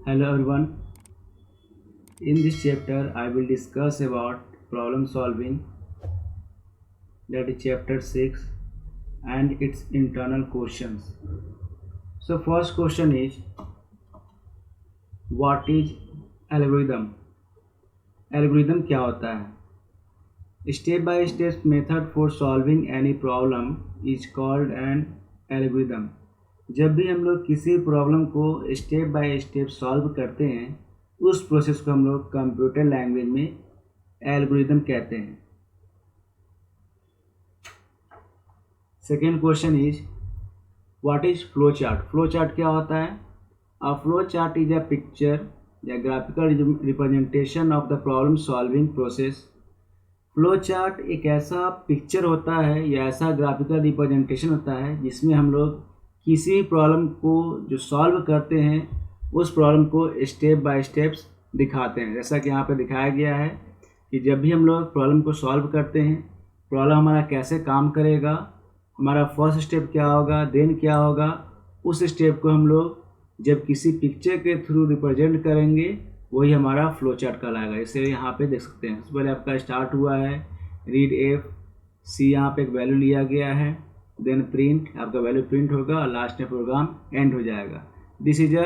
Hello everyone. In this chapter, I will discuss about problem solving, that is chapter 6, and its internal questions. So first question is, what is algorithm? Algorithm क्या होता है? Step by step method for solving any problem is called an algorithm. जब भी हम लोग किसी problem को step by step solve करते हैं, उस प्रोसेस को हम लोग कंप्यूटर लैंग्वेज में एल्गोरिदम कहते हैं. Second question is, what is flow chart? Flow chart क्या होता है? A flow chart is a picture या graphical representation of the problem solving process. Flow chart एक ऐसा पिक्चर होता है या ऐसा ग्राफिकल रिप्रेजेंटेशन होता है जिसमें हम लोग किसी भी प्रॉब्लम को जो सॉल्व करते हैं उस प्रॉब्लम को स्टेप बाय स्टेप्स दिखाते हैं. जैसा कि यहाँ पे दिखाया गया है कि जब भी हम लोग प्रॉब्लम को सॉल्व करते हैं, प्रॉब्लम हमारा कैसे काम करेगा, हमारा फर्स्ट स्टेप क्या होगा, देन क्या होगा, उस स्टेप को हम लोग जब किसी पिक्चर के थ्रू रिप्रेजेंट करेंगे वही हमारा फ्लो चार्ट कहलाएगा. इसे यहाँ पे देख सकते हैं. सबसे पहले आपका स्टार्ट हुआ है रीड एफ सी, यहाँ पे एक वैल्यू लिया गया है, देन प्रिंट, आपका वैल्यू प्रिंट होगा और लास्ट में प्रोग्राम एंड हो जाएगा. This is a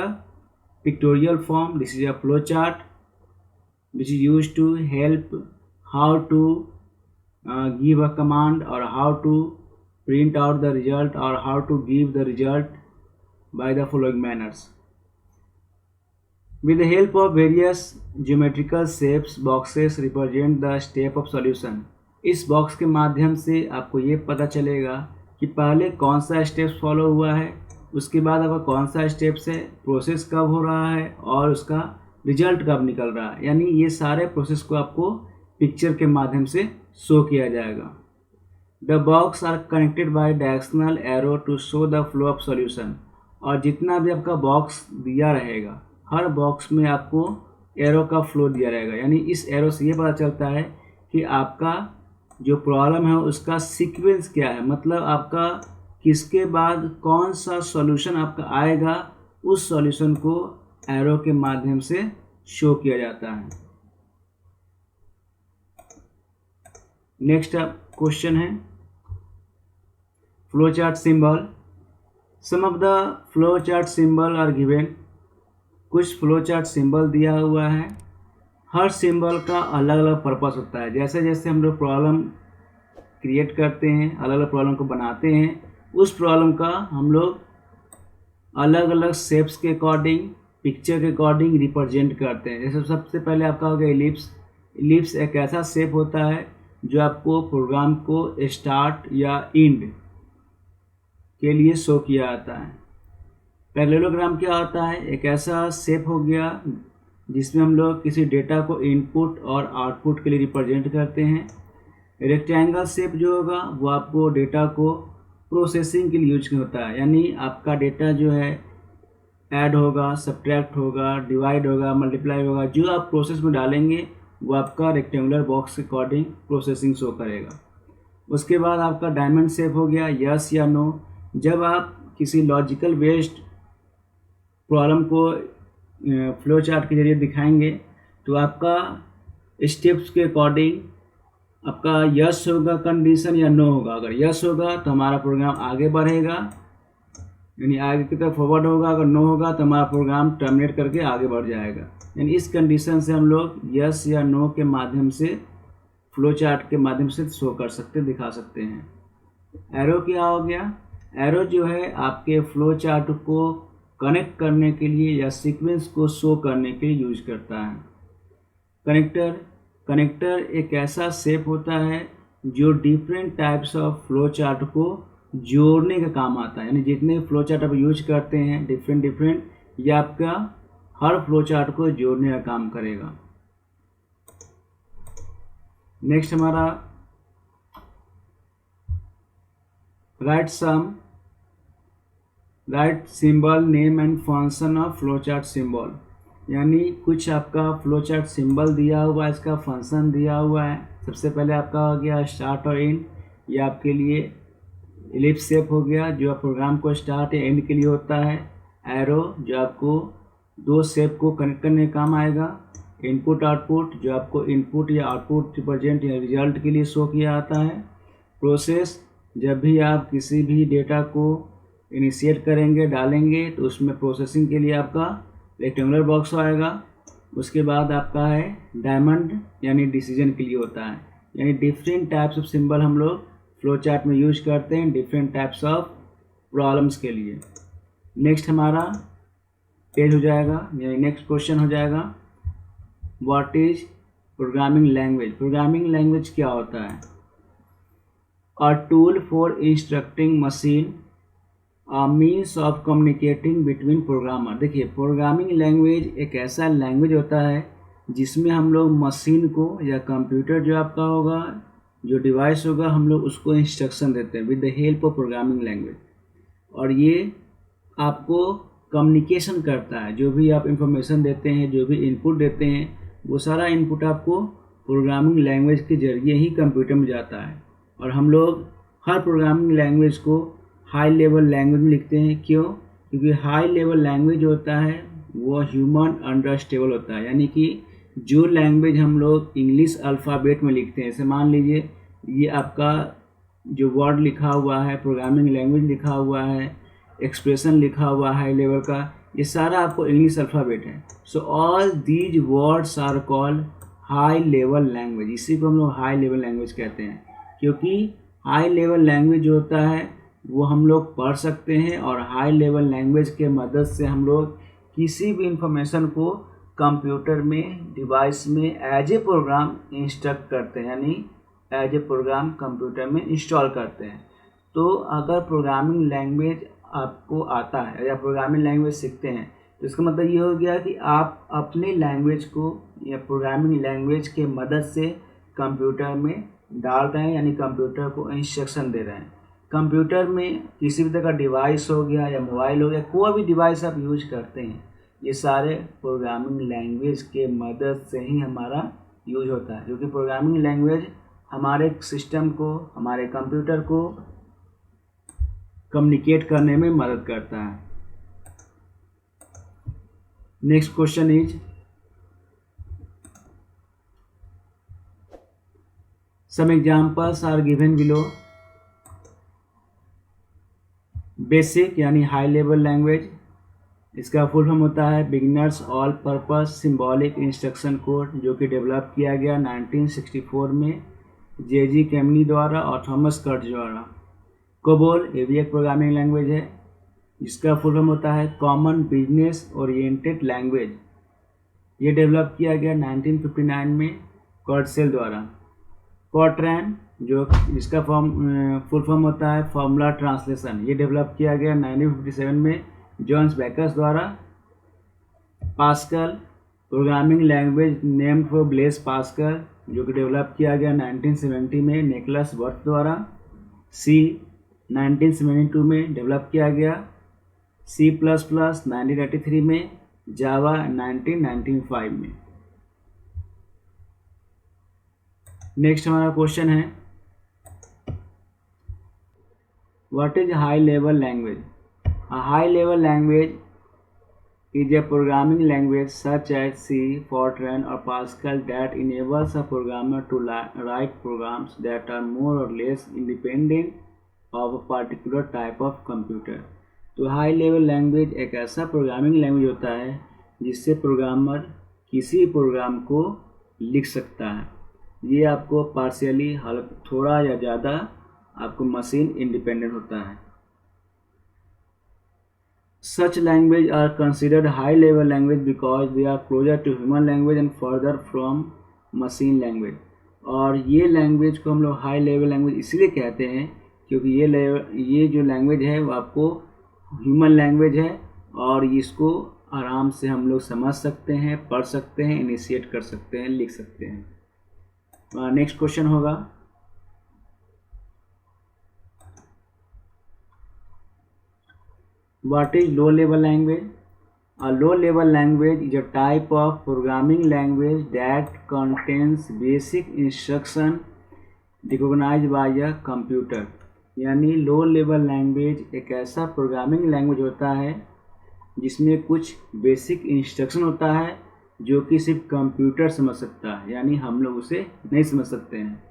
pictorial form, this is a flow chart which is used to help how to give a command or how to print out the result or how to give the result by the following manners. With the help of various geometrical shapes, boxes represent the step of solution. इस box के माध्यम से आपको ये पता चलेगा कि पहले कौन सा स्टेप फॉलो हुआ है, उसके बाद आपका कौन सा स्टेप्स है, प्रोसेस कब हो रहा है और उसका रिजल्ट कब निकल रहा है. यानी ये सारे प्रोसेस को आपको पिक्चर के माध्यम से शो किया जाएगा. The box are connected by directional arrow to show the flow of solution. और जितना भी आपका बॉक्स दिया रहेगा, हर बॉक्स में आपको एरो का फ्लो दिया रहेगा. यानी इस एरो से ये पता चलता है कि आपका जो प्रॉब्लम है उसका सीक्वेंस क्या है, मतलब आपका किसके बाद कौन सा सॉल्यूशन आपका आएगा, उस सॉल्यूशन को एरो के माध्यम से शो किया जाता है. नेक्स्ट क्वेश्चन है flow chart symbol. Some of the flow chart symbol are given. कुछ फ्लो चार्ट सिंबल दिया हुआ है. हर सिंबल का अलग अलग पर्पस होता है. जैसे जैसे हम लोग प्रॉब्लम क्रिएट करते हैं, अलग अलग प्रॉब्लम को बनाते हैं, उस प्रॉब्लम का हम लोग अलग अलग शेप्स के अकॉर्डिंग, पिक्चर के अकॉर्डिंग रिप्रेजेंट करते हैं. जैसे सबसे पहले आपका हो गया इलिप्स. इलिप्स एक ऐसा शेप होता है जो आपको प्रोग्राम को स्टार्ट या एंड के लिए शो किया जाता है. पैरेललोग्राम क्या होता है? एक ऐसा शेप हो गया जिसमें हम लोग किसी डेटा को इनपुट और आउटपुट के लिए रिप्रेजेंट करते हैं. रेक्टेंगल शेप जो होगा वो आपको डेटा को प्रोसेसिंग के लिए यूज होता है. यानी आपका डेटा जो है ऐड होगा, सब्ट्रैक्ट होगा, डिवाइड होगा, मल्टीप्लाई होगा, जो आप प्रोसेस में डालेंगे वो आपका रेक्टेंगुलर बॉक्स के अकॉर्डिंग प्रोसेसिंग शो करेगा. उसके बाद आपका डायमंड शेप हो गया, यस या नो. जब आप किसी लॉजिकल बेस्ड प्रॉब्लम को फ्लो चार्ट के जरिए दिखाएंगे तो आपका स्टेप्स के अकॉर्डिंग आपका यस होगा कंडीशन या नो होगा. अगर यस होगा तो हमारा प्रोग्राम आगे बढ़ेगा, यानी आगे की तरफ फॉरवर्ड होगा. अगर नो होगा तो हमारा प्रोग्राम टर्मिनेट करके आगे बढ़ जाएगा. यानी इस कंडीशन से हम लोग यस या नो के माध्यम से फ्लो चार्ट के माध्यम से शो कर सकते, दिखा सकते हैं. एरो क्या हो गया? एरो जो है आपके फ्लो चार्ट को कनेक्ट करने के लिए या सीक्वेंस को शो करने के लिए यूज करता है. कनेक्टर एक ऐसा शेप होता है जो different types of flow chart को जोड़ने का काम आता है. यानी जितने फ्लो चार्ट आप यूज करते हैं डिफरेंट, ये आपका हर फ्लो चार्ट को जोड़ने का काम करेगा. नेक्स्ट हमारा right symbol name and function of flow chart symbol. यानी कुछ आपका फ्लो चार्ट सिंबल दिया हुआ है, इसका फंक्शन दिया हुआ है. सबसे पहले आपका हो गया स्टार्ट और एंड. ये आपके लिए इलिप्स शेप हो गया जो प्रोग्राम को स्टार्ट या एंड के लिए होता है. एरो जो आपको दो शेप को कनेक्ट करने का काम आएगा। इनपुट आउटपुट, जो आपको इनपुट या आउटपुट रिप्रेजेंट या रिजल्ट के लिए शो किया जाता है। प्रोसेस, जब भी आप किसी भी डेटा को इनिशिएट करेंगे, डालेंगे, तो उसमें प्रोसेसिंग के लिए आपका रेक्टेंगुलर बॉक्स आएगा। उसके बाद आपका है डायमंड, यानी डिसीजन के लिए होता है। यानी डिफरेंट टाइप्स ऑफ सिंबल हम लोग फ्लो चार्ट में यूज करते हैं डिफरेंट टाइप्स ऑफ प्रॉब्लम्स के लिए। नेक्स्ट हमारा पेज हो जाएगा, यानी नेक्स्ट क्वेश्चन हो जाएगा, what is programming language. Programming language क्या होता है? A tool for instructing machine, a means of communicating between programmer. देखिए, प्रोग्रामिंग लैंग्वेज एक ऐसा लैंग्वेज होता है जिसमें हम लोग मशीन को या कंप्यूटर जो आपका होगा, जो डिवाइस होगा, हम लोग उसको इंस्ट्रक्शन देते हैं with the help of programming language. और ये आपको कम्युनिकेशन करता है, जो भी आप इंफॉर्मेशन देते हैं, जो भी इनपुट देते हैं, वो सारा इनपुट आपको प्रोग्रामिंग लैंग्वेज के जरिए ही कंप्यूटर में जाता है। और हम लोग हर प्रोग्रामिंग लैंग्वेज को हाई लेवल लैंग्वेज में लिखते हैं। क्यों? क्योंकि हाई लेवल लैंग्वेज होता है वो ह्यूमन अंडरस्टेबल होता है। यानी कि जो लैंग्वेज हम लोग इंग्लिश अल्फ़ाबेट में लिखते हैं, जैसे मान लीजिए ये आपका जो वर्ड लिखा हुआ है, प्रोग्रामिंग लैंग्वेज लिखा हुआ है, एक्सप्रेशन लिखा हुआ है हाई लेवल का, ये सारा आपको इंग्लिश अल्फ़ाबेट है। So all these words are called high level language. इसी को हम लोग हाई लेवल लैंग्वेज कहते हैं, क्योंकि हाई लेवल लैंग्वेज जो होता है वो हम लोग पढ़ सकते हैं, और हाई लेवल लैंग्वेज के मदद से हम लोग किसी भी इंफॉर्मेशन को कंप्यूटर में, डिवाइस में एज ए प्रोग्राम इंस्ट्रक्ट करते हैं, यानी एज ए प्रोग्राम कंप्यूटर में इंस्टॉल करते हैं। तो अगर प्रोग्रामिंग लैंग्वेज आपको आता है या प्रोग्रामिंग लैंग्वेज सीखते हैं, तो इसका मतलब ये हो गया कि आप अपने लैंग्वेज को या प्रोग्रामिंग लैंग्वेज के मदद से कंप्यूटर में डाल रहे हैं, यानी कंप्यूटर को इंस्ट्रक्शन दे रहे हैं। कंप्यूटर में किसी भी तरह का डिवाइस हो गया या मोबाइल हो गया, कोई भी डिवाइस आप यूज करते हैं, ये सारे प्रोग्रामिंग लैंग्वेज के मदद से ही हमारा यूज होता है, क्योंकि प्रोग्रामिंग लैंग्वेज हमारे सिस्टम को, हमारे कंप्यूटर को कम्युनिकेट करने में मदद करता है। Next question is, some examples are given below. Basic यानी हाई लेवल लैंग्वेज, इसका फुल फॉर्म होता है beginners all purpose symbolic instruction code, जो कि डेवलप किया गया 1964 में जे.जी. कैमनी द्वारा और थॉमस कर्ट द्वारा। कोबोल ये भी एक प्रोग्रामिंग लैंग्वेज है, जिसका फुल फॉर्म होता है कॉमन बिजनेस ओरिएंटेड लैंग्वेज। ये डेवलप किया गया 1959 में कर्टसेल द्वारा। फॉर्ट्रैन, जो जिसका फुल फॉर्म होता है फॉर्मूला ट्रांसलेशन, ये डेवलप किया गया 1957 में जॉन्स बैकर्स द्वारा। Pascal, programming language named for Blaise Pascal, जो कि डेवलप किया गया 1970 में निकोलस वर्थ द्वारा। सी 1972 में डेवलप किया गया। C++ 1983 में, जावा 1995 में। नेक्स्ट हमारा क्वेश्चन है, what is high level language. A high level language is a programming language such as C, Fortran or Pascal that enables a programmer to write programs that are more or less independent of a particular type of computer। तो high level language एक ऐसा programming language होता है जिससे programmer किसी programme को लिख सकता है। ये आपको पार्शियली थोड़ा या ज़्यादा आपको मशीन इंडिपेंडेंट होता है। Such language are considered high level language because they are closer to human language and further from machine language। और ये लैंग्वेज को हम लोग हाई लेवल लैंग्वेज इसलिए कहते हैं क्योंकि ये जो लैंग्वेज है वो आपको ह्यूमन लैंग्वेज है, और इसको आराम से हम लोग समझ सकते हैं, पढ़ सकते हैं, इनिशिएट कर सकते हैं, लिख सकते हैं। नेक्स्ट क्वेश्चन होगा, what is low level language? A low level language is a type of programming language that contains basic instruction recognized by a computer। यानी लो लेवल लैंग्वेज एक ऐसा प्रोग्रामिंग लैंग्वेज होता है जिसमें कुछ बेसिक इंस्ट्रक्शन होता है जो कि सिर्फ कंप्यूटर समझ सकता है, यानी हम लोग उसे नहीं समझ सकते हैं।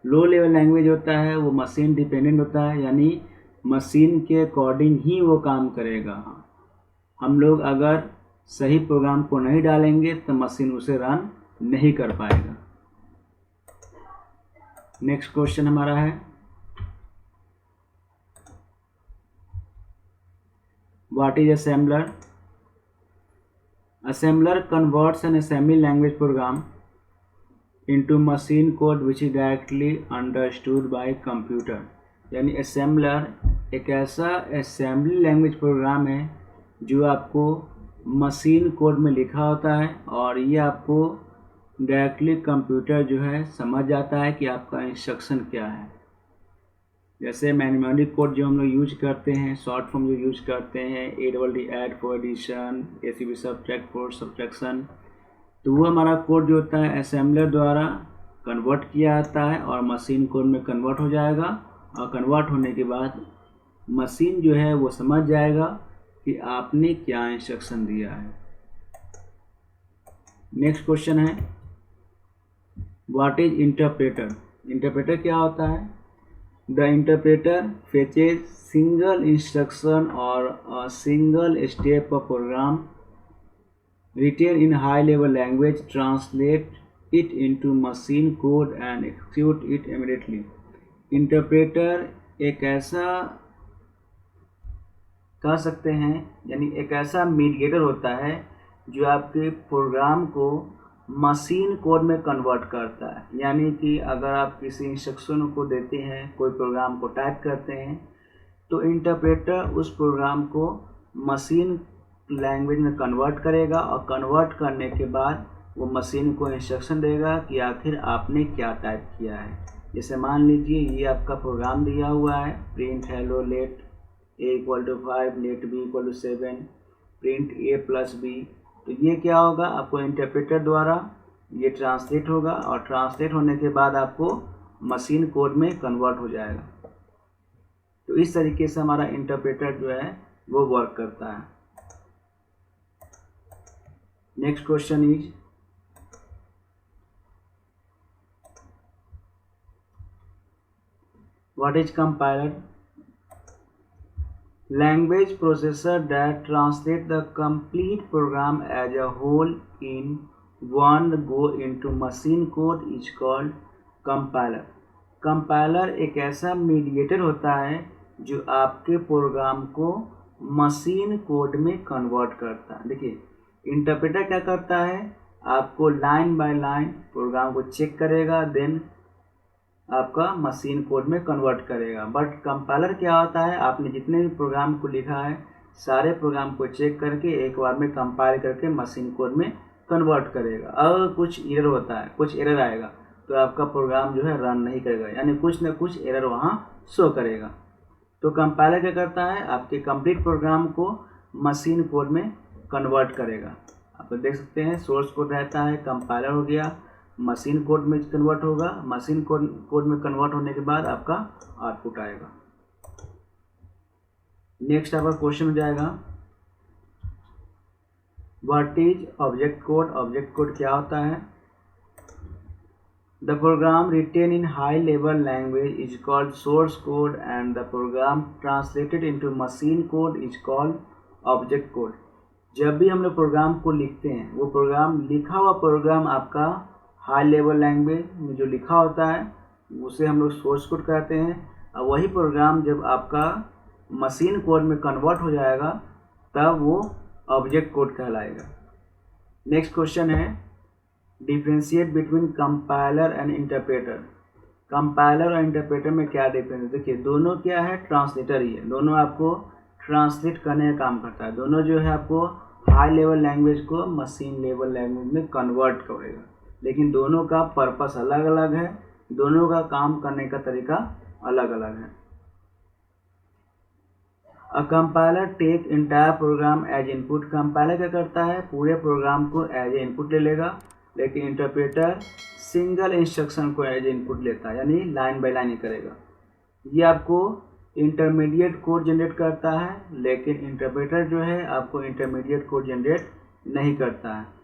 लो लेवल लैंग्वेज होता है वो मशीन डिपेंडेंट होता है, यानी मशीन के अकॉर्डिंग ही वो काम करेगा। हम लोग अगर सही प्रोग्राम को नहीं डालेंगे तो मशीन उसे रन नहीं कर पाएगा। नेक्स्ट क्वेश्चन हमारा है, what is assembler? Assembler converts an assembly language program into machine code which is directly understood by computer। यानी assembler एक ऐसा assembly language प्रोग्राम है जो आपको मशीन कोड में लिखा होता है और ये आपको डायरेक्टली कंप्यूटर जो है समझ जाता है कि आपका इंस्ट्रक्शन क्या है। जैसे मैनुअली कोड जो हम लोग यूज करते हैं, शॉर्ट फॉर्म जो यूज करते हैं, ADD add for addition, ACB subtract for subtraction, तो वो हमारा कोड जो होता है असेंबलर द्वारा कन्वर्ट किया जाता है और मशीन कोड में कन्वर्ट हो जाएगा। और कन्वर्ट होने के बाद मशीन जो है वो समझ जाएगा कि आपने क्या इंस्ट्रक्शन दिया है। नेक्स्ट क्वेश्चन है, व्हाट इज इंटरप्रेटर? इंटरप्रेटर क्या होता है? The interpreter fetches single instruction or a single step of program written in high level language, translate it into machine code and execute it immediately। Interpreter एक ऐसा कह सकते हैं, यानी एक ऐसा मीडिएटर होता है जो आपके प्रोग्राम को मशीन कोड में कन्वर्ट करता है। यानी कि अगर आप किसी इंस्ट्रक्शन को देते हैं, कोई प्रोग्राम को टाइप करते हैं, तो इंटरप्रेटर उस प्रोग्राम को मशीन लैंग्वेज में कन्वर्ट करेगा और कन्वर्ट करने के बाद वो मशीन को इंस्ट्रक्शन देगा कि आखिर आपने क्या टाइप किया है। जैसे मान लीजिए ये आपका प्रोग्राम दिया हुआ है, print hello let a = 5, let b = 7, print a + b। तो ये क्या होगा, आपको इंटरप्रेटर द्वारा ये ट्रांसलेट होगा और ट्रांसलेट होने के बाद आपको मशीन कोड में कन्वर्ट हो जाएगा। तो इस तरीके से हमारा इंटरप्रेटर जो है वो वर्क करता है। Next question is, what is compiler? Language processor that translate the complete program as a whole in one go into machine code is called compiler। Compiler एक ऐसा मीडिएटर होता है जो आपके प्रोग्राम को मशीन कोड में कन्वर्ट करता है। देखिए इंटरप्रेटर क्या करता है, आपको लाइन बाय लाइन प्रोग्राम को चेक करेगा, देन आपका मशीन कोड में कन्वर्ट करेगा। बट कंपाइलर क्या होता है, आपने जितने भी प्रोग्राम को लिखा है सारे प्रोग्राम को चेक करके एक बार में कंपाइल करके मशीन कोड में कन्वर्ट करेगा। अगर कुछ एरर होता है, कुछ एरर आएगा तो आपका प्रोग्राम जो है रन नहीं करेगा, यानी कुछ ना कुछ एरर वहाँ शो करेगा। तो कंपाइलर क्या करता है, आपके कंप्लीट प्रोग्राम को मशीन कोड में कन्वर्ट करेगा। आप देख सकते हैं सोर्स कोड रहता है, कंपाइलर हो गया, मशीन कोड में कन्वर्ट होगा, मशीन कोड में कन्वर्ट होने के बाद आपका आउटपुट आएगा। नेक्स्ट आपका क्वेश्चन हो जाएगा, what is object code? Object code क्या होता है? The program written in high level language is called source code and the program translated into machine code is called object code. जब भी हम लोग प्रोग्राम को लिखते हैं, वो प्रोग्राम लिखा हुआ प्रोग्राम आपका हाई लेवल लैंग्वेज में जो लिखा होता है उसे हम लोग सोर्स कोड कहते हैं, और वही प्रोग्राम जब आपका मशीन कोड में कन्वर्ट हो जाएगा तब वो ऑब्जेक्ट कोड कहलाएगा। नेक्स्ट क्वेश्चन है, differentiate between compiler and interpreter. Compiler और इंटरप्रेटर में क्या डिफरेंस है? देखिए दोनों क्या है, ट्रांसलेटर ही है, दोनों आपको ट्रांसलेट करने का काम करता है। दोनों जो है आपको हाई लेवल लैंग्वेज को मशीन लेवल लैंग्वेज में कन्वर्ट करेगा, लेकिन दोनों का पर्पस अलग अलग है, दोनों का काम करने का तरीका अलग अलग है। A compiler take entire program as input. Compiler क्या करता है, पूरे प्रोग्राम को एज ए इनपुट ले लेगा, लेकिन इंटरप्रेटर सिंगल इंस्ट्रक्शन को एज इनपुट लेता है, यानी लाइन बाय लाइन ही करेगा। ये आपको इंटरमीडिएट कोड जनरेट करता है, लेकिन इंटरप्रेटर जो है आपको इंटरमीडिएट कोड जनरेट नहीं करता है।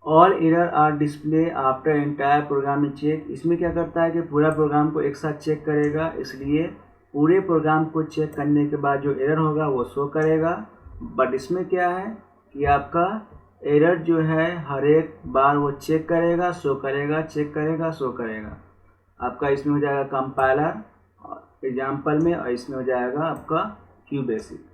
All error are display after entire programming check. इसमें क्या करता है कि पूरा प्रोग्राम को एक साथ चेक करेगा, इसलिए पूरे प्रोग्राम को चेक करने के बाद जो एरर होगा वो शो करेगा। बट इसमें क्या है कि आपका एरर जो है हर एक बार वो चेक करेगा, शो करेगा, चेक करेगा, शो करेगा। आपका इसमें हो जाएगा कंपाइलर एग्जाम्पल में, और इसमें हो जाएगा आपका क्यूबेसिक।